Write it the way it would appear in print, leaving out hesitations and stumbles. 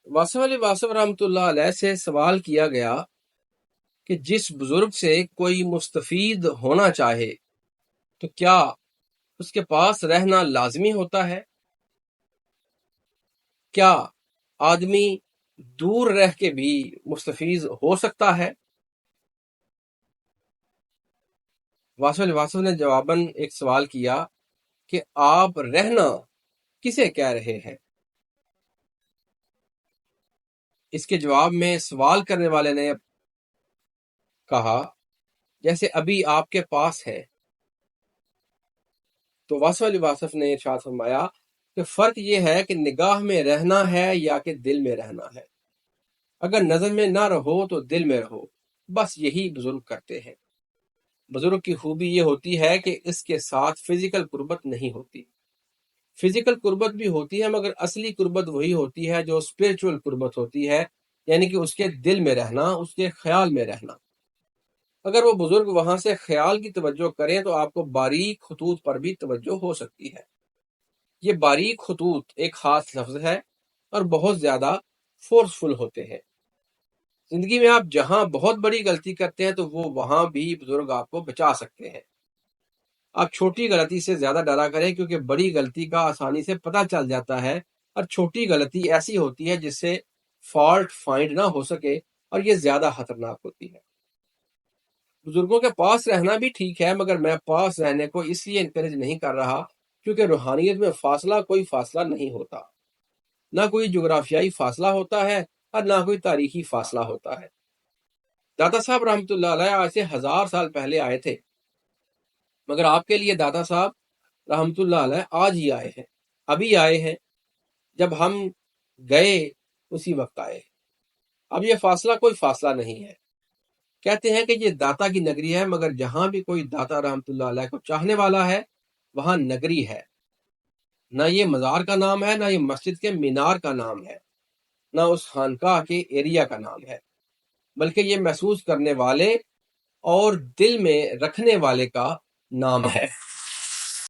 واصف علی واصف رحمۃ اللہ علیہ سے سوال کیا گیا کہ جس بزرگ سے کوئی مستفید ہونا چاہے تو کیا اس کے پاس رہنا لازمی ہوتا ہے؟ کیا آدمی دور رہ کے بھی مستفید ہو سکتا ہے؟ واصف علی واصف نے جواباً ایک سوال کیا کہ آپ رہنا کسے کہہ رہے ہیں؟ اس کے جواب میں سوال کرنے والے نے کہا جیسے ابھی آپ کے پاس ہے۔ تو واصف علی واصف نے ارشاد فرمایا کہ فرق یہ ہے کہ نگاہ میں رہنا ہے یا کہ دل میں رہنا ہے۔ اگر نظر میں نہ رہو تو دل میں رہو، بس یہی بزرگ کرتے ہیں۔ بزرگ کی خوبی یہ ہوتی ہے کہ اس کے ساتھ فزیکل قربت نہیں ہوتی۔ فزیکل قربت بھی ہوتی ہے مگر اصلی قربت وہی ہوتی ہے جو اسپرچول قربت ہوتی ہے، یعنی کہ اس کے دل میں رہنا، اس کے خیال میں رہنا۔ اگر وہ بزرگ وہاں سے خیال کی توجہ کریں تو آپ کو باریک خطوط پر بھی توجہ ہو سکتی ہے۔ یہ باریک خطوط ایک خاص لفظ ہے اور بہت زیادہ فورسفل ہوتے ہیں۔ زندگی میں آپ جہاں بہت بڑی غلطی کرتے ہیں تو وہ وہاں بھی بزرگ آپ کو بچا سکتے ہیں۔ آپ چھوٹی غلطی سے زیادہ ڈرا کریں کیونکہ بڑی غلطی کا آسانی سے پتہ چل جاتا ہے، اور چھوٹی غلطی ایسی ہوتی ہے جس سے فالٹ فائنڈ نہ ہو سکے اور یہ زیادہ خطرناک ہوتی ہے۔ بزرگوں کے پاس رہنا بھی ٹھیک ہے مگر میں پاس رہنے کو اس لیے انکریج نہیں کر رہا کیونکہ روحانیت میں فاصلہ کوئی فاصلہ نہیں ہوتا، نہ کوئی جغرافیائی فاصلہ ہوتا ہے اور نہ کوئی تاریخی فاصلہ ہوتا ہے۔ داتا صاحب رحمۃ اللہ علیہ آج سے 1000 سال پہلے آئے تھے، مگر آپ کے لیے داتا صاحب رحمۃ اللہ علیہ آج ہی آئے ہیں، ابھی آئے ہیں، جب ہم گئے اسی وقت آئے۔ اب یہ فاصلہ کوئی فاصلہ نہیں ہے۔ کہتے ہیں کہ یہ داتا کی نگری ہے، مگر جہاں بھی کوئی داتا رحمۃ اللہ علیہ کو چاہنے والا ہے وہاں نگری ہے۔ نہ یہ مزار کا نام ہے، نہ یہ مسجد کے مینار کا نام ہے، نہ اس خانقاہ کے ایریا کا نام ہے، بلکہ یہ محسوس کرنے والے اور دل میں رکھنے والے کا نام ہے۔